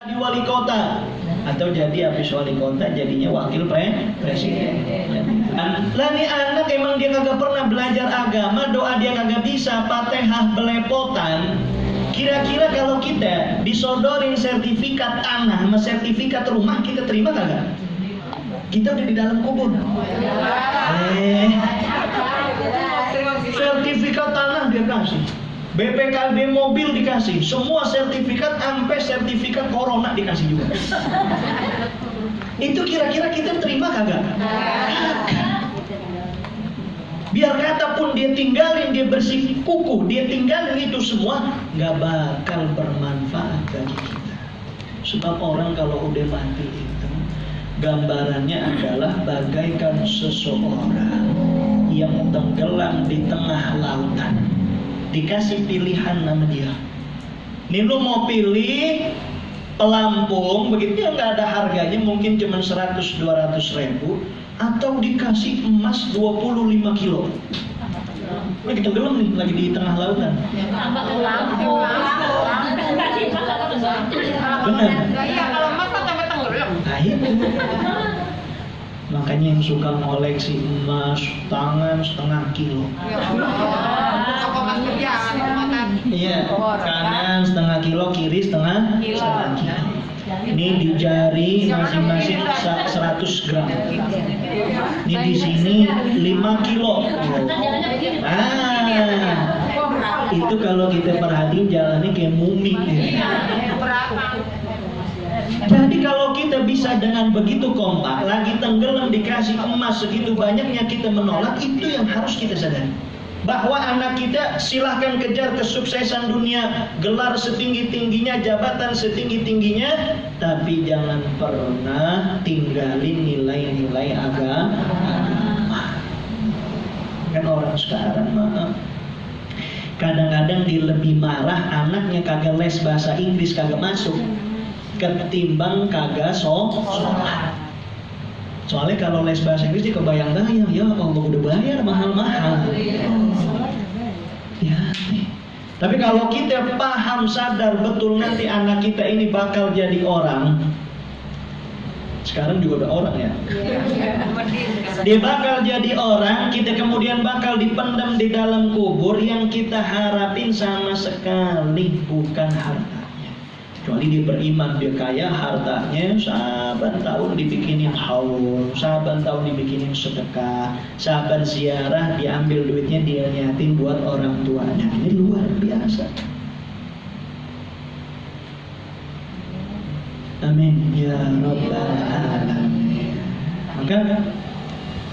Di wali kota atau jadi habis wali kota jadinya wakil presiden. Lah nih anak emang dia kagak pernah belajar agama, doa dia kagak bisa, Fatihah belepotan. Kira-kira kalau kita disodorin sertifikat tanah sama sertifikat rumah, kita terima kagak? Kita udah di dalam kubur. Sertifikat tanah dia kasih, BPKB mobil dikasih, semua sertifikat sampai sertifikat corona dikasih juga. Itu kira-kira kita terima kagak? Biar kata pun dia tinggalin, dia bersih kuku, dia tinggalin itu semua, nggak bakal bermanfaat bagi kita. Sebab orang kalau udah mati itu gambarannya adalah bagaikan seseorang yang tenggelam di tengah lautan. Dikasih pilihan nama dia. Nih lu mau pilih pelampung, begitu ya nggak ada harganya, mungkin cuma 100-200 ribu, atau dikasih emas 25 kilo. Lagi tenggelam nih, lagi di tengah lautan. Benar. Iya, kalau emas kan sampai tenggelam. Nah, itu. Makanya yang suka ngoleksi emas, tangan setengah kilo. Iya, kanan setengah kilo, kiri setengah kilo. Ini di jari masing-masing 100 gram. Ini di sini 5 kilo. Itu kalau kita perhatiin jalannya kayak mumi. Jadi kalau kita bisa dengan begitu kompak, lagi tenggelam dikasih emas segitu banyaknya kita menolak, itu yang harus kita sadari. Bahwa anak kita silahkan kejar kesuksesan dunia, gelar setinggi-tingginya, jabatan setinggi-tingginya, tapi jangan pernah tinggalin nilai-nilai agama. Kan orang sekarang kadang-kadang dia lebih marah anaknya kagak les bahasa Inggris, kagak masuk, ketimbang kagak sholat. Soalnya kalau les bahasa Inggris dia kebayang-bayang, ya Allah udah bayar mahal-mahal. Ya. Tapi kalau kita paham, sadar betul nanti anak kita ini bakal jadi orang. Sekarang juga udah orang ya. Dia bakal jadi orang, kita kemudian bakal dipendam di dalam kubur, yang kita harapin sama sekali bukan harta. Kecuali dia beriman, dia kaya, hartanya saban tahun dibikinin haul, saban tahun dibikinin sedekah, saban ziarah diambil duitnya dia niatin buat orang tuanya. Ini luar biasa. Amin ya rabbal alamin. Maka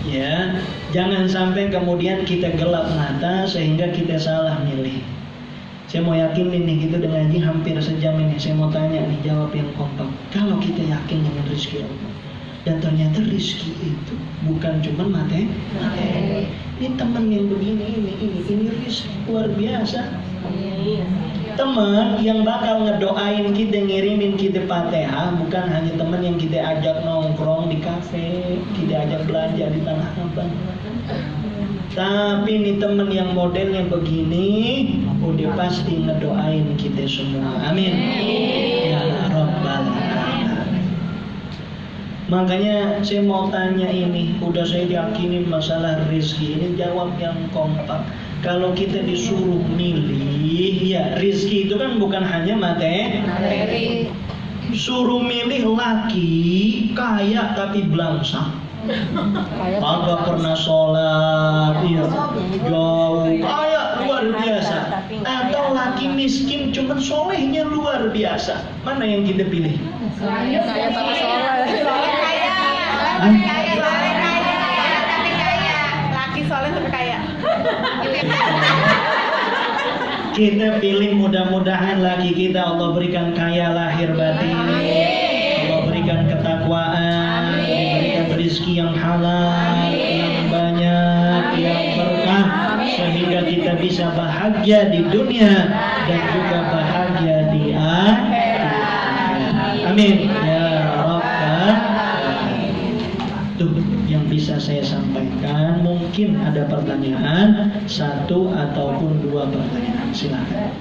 ya jangan sampai kemudian kita gelap mata sehingga kita salah milih. Saya mau yakin nih kita udah ngaji hampir sejam ini. Saya mau tanya nih, jawab yang kompak. Kalau kita yakin dengan rezeki Allah, dan ternyata rezeki itu bukan cuma materi. Ini teman yang begini, ini rezeki luar biasa. Teman yang bakal ngedoain kita, ngirimin kita Fatihah, bukan hanya teman yang kita ajak nongkrong di kafe, kita ajak belanja di Tanah Abang. Tapi ini teman yang modelnya begini, udah pasti ngedoain kita semua. Amin. Ya Rabbal alamin. Makanya saya mau tanya ini, udah saya yakinin masalah rezeki ini, jawab yang kompak. Kalau kita disuruh milih, ya rezeki itu kan bukan hanya materi. Suruh milih laki kaya tapi belangsak, kagak pernah sholat, iya, jauh, kaya luar biasa. Atau laki miskin cuman solehnya luar biasa. Mana yang kita pilih? Kaya tapi soleh. Laki soleh tapi kaya. Kita pilih mudah-mudahan laki kita Allah berikan kaya lahir batin, Allah berikan ketakwaan, diberikan rezeki yang halal, yang banyak, yang berkah, sehingga kita bisa bahagia di dunia dan juga bahagia di akhirat. Amin ya Rabbal alamin. Tuh yang bisa saya sampaikan. Mungkin mungkin ada pertanyaan, satu ataupun dua pertanyaan, silakan.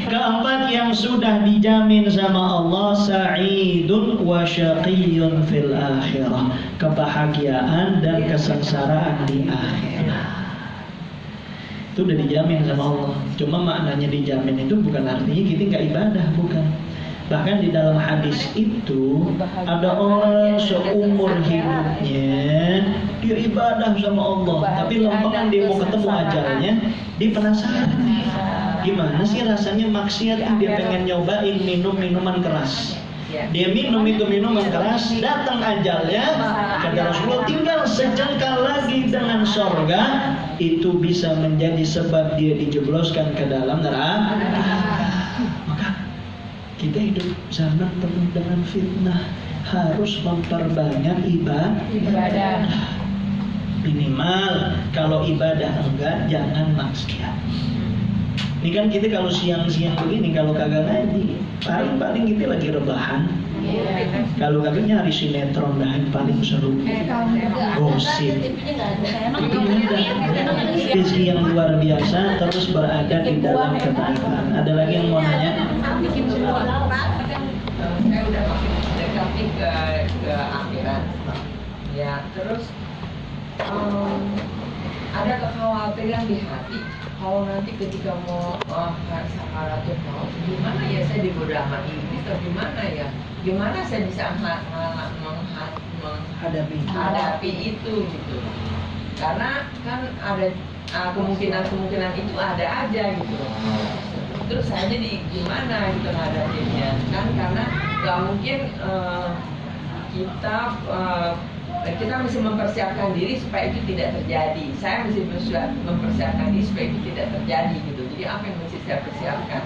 Keempat yang sudah dijamin sama Allah, sa'idun wa syaqiyyun fil akhirah, kebahagiaan dan kesengsaraan di akhirat. Itu udah dijamin sama Allah. Cuma maknanya dijamin itu bukan artinya kita nggak ibadah, bukan. Bahkan di dalam hadis itu ada orang seumur hidupnya dia ibadah sama Allah, tapi lempengan dia mau ketemu ajalnya, dia penasaran. Gimana sih rasanya maksiat? Dia pengen nyobain minum minuman keras. Dia minum itu minuman keras, datang ajalnya, kata Rasulullah tinggal sejengkal lagi dengan sorga, itu bisa menjadi sebab dia dijebloskan ke dalam neraka. Maka kita hidup zaman penuh dengan fitnah, harus memperbanyak ibadah. Minimal kalau ibadah enggak, jangan maksiat. Ini kan kita kalau siang-siang begini, kalau kagak ngaji, paling kita lagi rebahan. Kalau kagak nyari sinetron, dah yang paling seru, gosip. Itu mudah. Visi yang luar biasa terus berada di dalam ketaatan. Ada lagi yang mau nanya? Saya udah makin mendekati ke akhirat. Ya, terus ada kekhawatiran di hati. Kalau nanti ketika mau sakaratul maut, gimana ya saya digoda sama iblis atau gimana ya? Gimana saya bisa menghadapi itu gitu? Karena kan ada kemungkinan itu ada aja gitu. Terus saya jadi gimana gitu ngadepinnya? Kan karena nggak mungkin kita mesti mempersiapkan diri supaya itu tidak terjadi. Saya mesti mempersiapkan diri supaya itu tidak terjadi gitu. Jadi apa yang mesti saya persiapkan?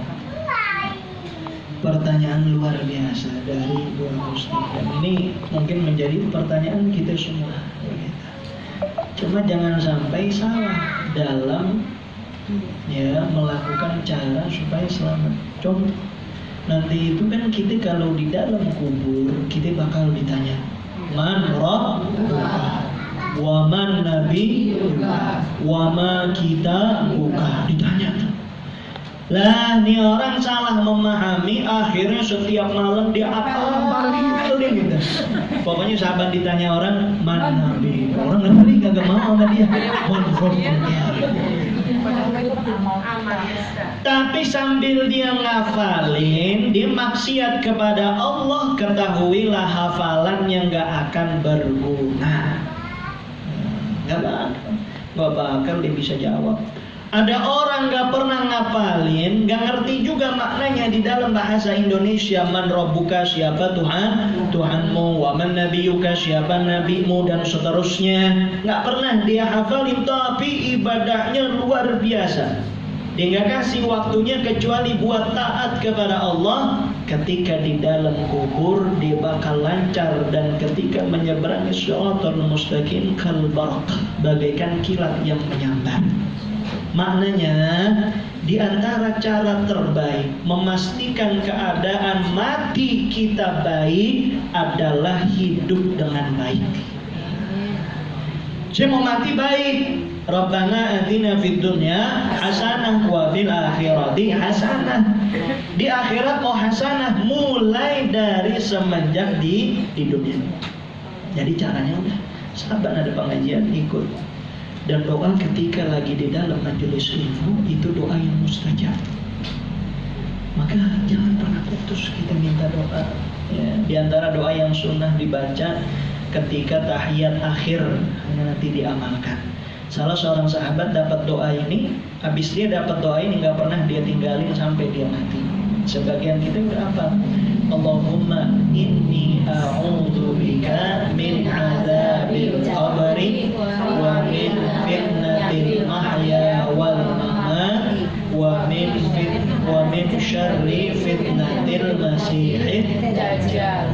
Pertanyaan luar biasa dari Bu Husni, dan ini mungkin menjadi pertanyaan kita semua. Cuma jangan sampai salah dalam melakukan cara supaya selamat. Contoh, nanti itu kan kita kalau di dalam kubur kita bakal ditanya, man rabbuka wa man nabiyuka wa ma kitabuka, ditanya. Lah, nih orang salah memahami, akhirnya setiap malam dia apalin gitu. Pokoknya sahabat ditanya orang, man nabi, orang ngerti kagak mau sama dia. Tapi sambil dia ngafalin, dia maksiat kepada Allah, ketahuilah hafalannya nggak akan berguna. Nggak bakal dia bisa jawab. Ada orang gak pernah ngapalin, gak ngerti juga maknanya di dalam bahasa Indonesia. Man rabbuka, siapa Tuhanmu, wa man nabiyuka, siapa nabimu, dan seterusnya. Gak pernah dia hafalin, tapi ibadahnya luar biasa. Dia gak kasih waktunya kecuali buat taat kepada Allah. Ketika di dalam kubur dia bakal lancar, dan ketika menyeberangi shiratal mustaqim kal barq, bagaikan kilat yang menyambar. Maknanya, di antara cara terbaik memastikan keadaan mati kita baik adalah hidup dengan baik. Saya mau mati baik. Rabbana atina fid dunya hasanah wa fil akhirati hasanah. Di akhirat mau hasanah mulai dari semenjak di dunia. Jadi caranya udah, sahabat ada pengajian ikut. Dan doa ketika lagi di dalam majelis ilmu itu doa yang mustajab. Maka jangan pernah putus kita minta doa. Di antara doa yang sunnah dibaca ketika tahiyat akhir nanti diamalkan. Salah seorang sahabat dapat doa ini, habis dia dapat doa ini nggak pernah dia tinggalin sampai dia mati. Sebagian kita udah apa? Allahumma inni a'udzubika min adzabil qabri wa min fitnatil mahya wal mamat wa min syarri fitnatil masiihid dajjal.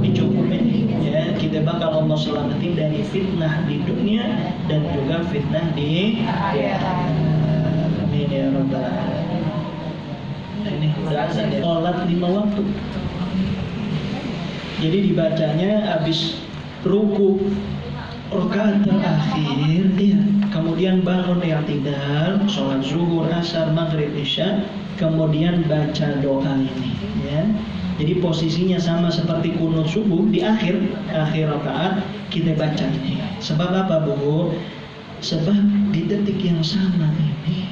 Dicukupin ya, kita bakal Allah selamatin dari fitnah di dunia dan juga fitnah di akhirat. Amin ya rabbal alamin. Ini udah azan ya, sholat 5 waktu. Jadi dibacanya habis ruku rakaat terakhir, ya. Kemudian bangun i'tidal, sholat zuhur, asar, maghrib, isya, kemudian baca doa ini, ya. Jadi posisinya sama seperti kunut subuh di akhir rakaat kita baca ini. Sebab apa, Bu? Sebab di detik yang sama ini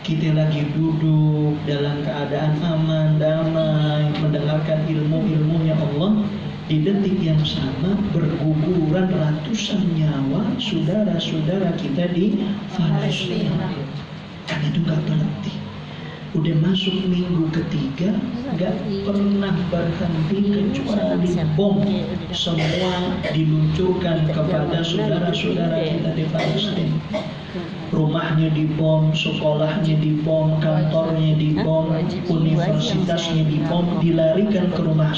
kita lagi duduk dalam keadaan aman, damai, mendengarkan ilmu-ilmunya Allah. Di detik yang sama berguguran ratusan nyawa saudara-saudara kita di Palestina. Kan itu gak berhenti. Udah masuk minggu ketiga, gak pernah berhenti kecuali bom semua diluncurkan kepada saudara-saudara kita di Palestina. Rumahnya dibom, sekolahnya dibom, kantornya dibom, universitasnya dibom, dilarikan ke rumah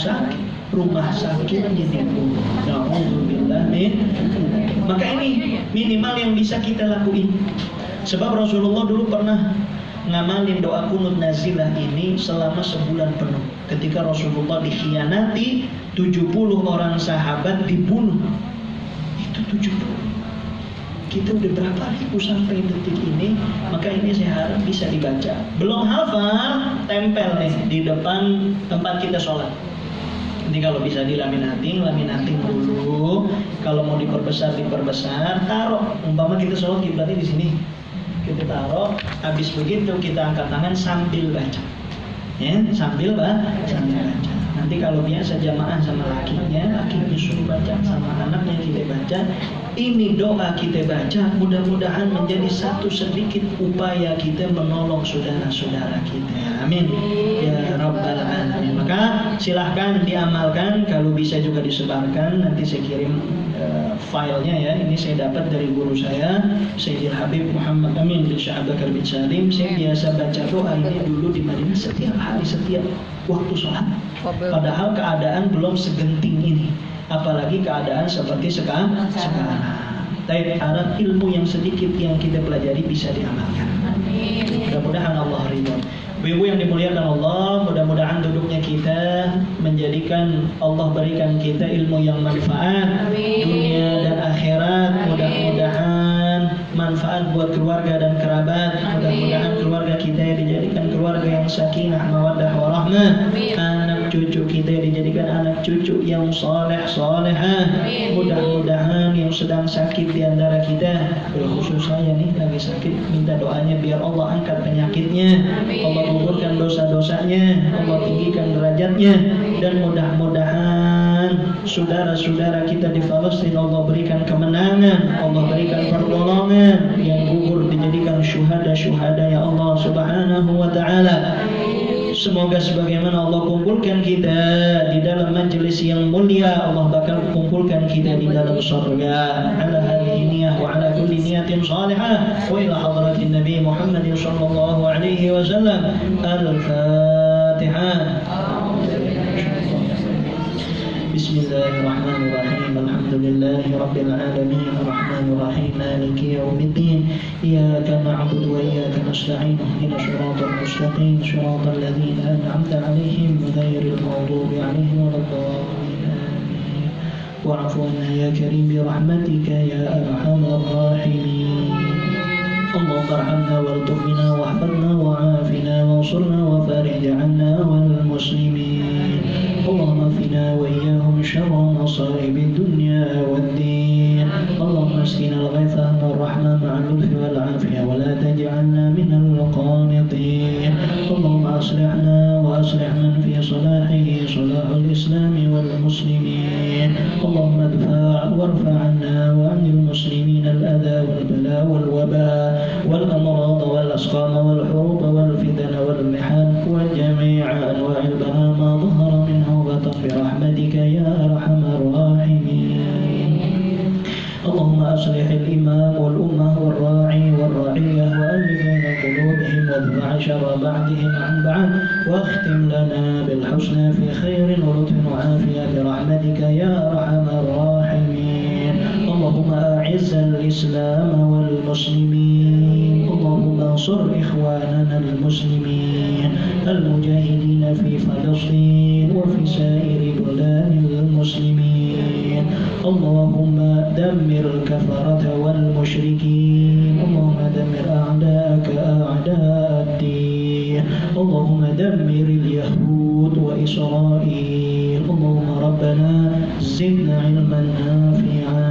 sakitnya dibom. Na'udzubillah min. Maka ini minimal yang bisa kita lakuin. Sebab Rasulullah dulu pernah ngamalin doa kunut nazilah ini selama sebulan penuh. Ketika Rasulullah dikhianati, 70 orang sahabat dibunuh. Itu 70. Kita udah berapa ribu sampai detik ini, maka ini saya harap bisa dibaca. Belum hafal, tempel nih di depan tempat kita sholat. Nanti kalau bisa dilaminating dulu. Kalau mau diperbesar, taruh. Umpama kita sholat kiblatnya di sini, kita taruh. Habis begitu kita angkat tangan sambil baca. Ya, sambil baca. Nanti kalau biasa jamaah sama lakinya suruh baca, sama anaknya kita baca. Ini doa kita baca, mudah-mudahan menjadi satu sedikit upaya kita menolong saudara-saudara kita. Amin ya rabbal alamin. Maka silahkan diamalkan, kalau bisa juga disebarkan. Nanti saya kirim filenya ya. Ini saya dapat dari guru saya, Sayyidil Habib Muhammad Amin bin Syekh Abdul Karim bin Salim. Saya biasa baca doa ini dulu di Madinah setiap hari, setiap waktu sholat. Padahal keadaan belum segenting ini, apalagi keadaan seperti sekarang. Tapi harap ilmu yang sedikit yang kita pelajari bisa diamalkan. Mudah-mudahan Allah ridho. Ibu yang dimuliakan Allah, mudah-mudahan duduknya kita menjadikan Allah berikan kita ilmu yang manfaat dunia dan akhirat. Mudah-mudahan manfaat buat keluarga dan kerabat. Mudah-mudahan keluarga kita dijadikan keluarga yang sakinah, mawaddah, warahmah. Anak cucu kita dijadikan anak cucu yang soleh-solehah. Mudah-mudahan yang sedang sakit di antara kita, khusus saya nih lagi sakit, minta doanya biar Allah angkat penyakitnya, Allah gugurkan dosa-dosanya, Allah tinggikan derajatnya. Dan mudah-mudahan saudara-saudara kita di Palestina Allah berikan kemenangan, Allah berikan pertolongan, yang gugur dijadikan syuhada ya Allah subhanahu wa ta'ala. Semoga sebagaimana Allah kumpulkan kita di dalam majelis yang mulia, Allah bakal kumpulkan kita di dalam surga. Ala hadhihi niyah wa ala kulli niyatin salihah wa ila hadratin Nabi Muhammad sallallahu alaihi wasallam. Al-Fatihah. Bismillahirrahmanirrahim. Alhamdulillahi rabbil alamin. Arrahmanir rahim. Maliki yaumiddin. Iyyaka na'budu wa iyyaka nasta'in. Ihdinas siratal mustaqim. Siratal ladzina an'amta 'alaihim ghairil maghdubi 'alaihim waladdallin. Amin. Wa'fu 'anna ya karim bi rahmatika ya arhamar rahimin. اللهم ارحمنا والطف بنا واحفظنا وعافنا وانصرنا وفارج عنا والمسلمين. اللهم اكفنا واياهم شر مصائب الدنيا والدين. اللهم اسقنا الغيث والرحمة مع اللطف والعافية ولا تجعلنا من القانطين. اللهم اصلحنا واصلح من في صلاحه صلاح الاسلام والمسلمين. اللهم وارفع عنا وعن المسلمين الاذى والبلاء والوباء والأمراض والأسقام والحروب والفتن والمحن وجميع أنواع البلاء ما ظهر منه وبطن برحمتك يا أرحم الراحمين. اللهم أصلح الإمام والأمة والراعي والرعية وألف بين قلوبهم وادفع شر بعضهم عن بعض واختم لنا بالحسنى في خير ولطف وعافية برحمتك يا أرحم الراحمين. اللهم أعز الإسلام والمسلمين. اللهم انصر إخواننا المسلمين المجاهدين في فلسطين وفي سائر بلاد المسلمين. اللهم دمر دمر الكفرة والمشركين اللهم دمر أعداءك أعداء الدين اللهم دمر اليهود وإسرائيل اللهم ربنا زدنا علما نافعا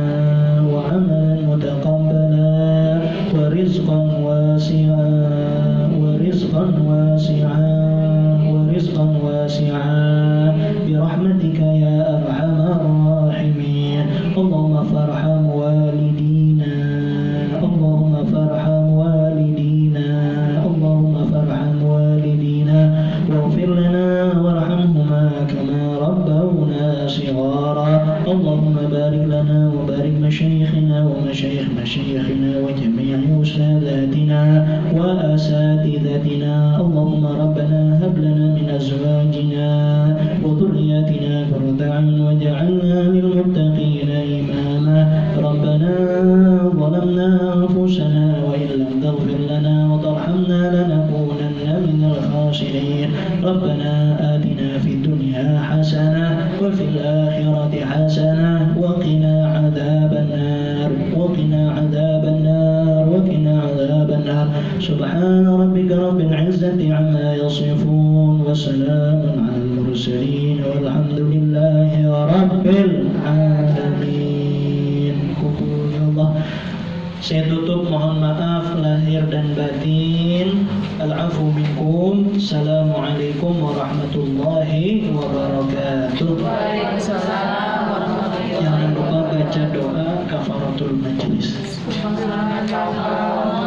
وعملا متقبلا ورزقا واسعا ورزقا واسعا ورزقا واسعا برحمتك يا أرحم الراحمين اللهم فارحم والدينا اللهم فارحم والدينا اللهم فارحم والدينا واغفر لنا وارحمهما كما ربونا صغارا اللهم بارك لنا وبارك مشايخنا ومشايخ مشايخنا وجميع أستاذاتنا وأساتذتنا اللهم ربنا هب لنا من أزواجنا وذرياتنا قرة أعين واجعلنا للمتقين إماما ربنا ظلمنا أنفسنا وإن لم تغفر لنا وترحمنا لنكونن من الخاسرين ربنا آتنا في الدنيا حسنة وفي الآخرة حسنة وقنا عذاب النار وقنا عذاب النار وقنا عذاب النار سبحان ربك رب العزة عما يصفون وسلام على المرسلين والحمد لله رب العالمين. Ya Allah, saya tutup, mohon maaf lahir dan batin. Al-afu minkum. Assalamualaikum warahmatullahi wabarakatuh. Waalaikumsalam warahmatullahi Jangan lupa baca doa kafaratul majlis. wabarakatuh.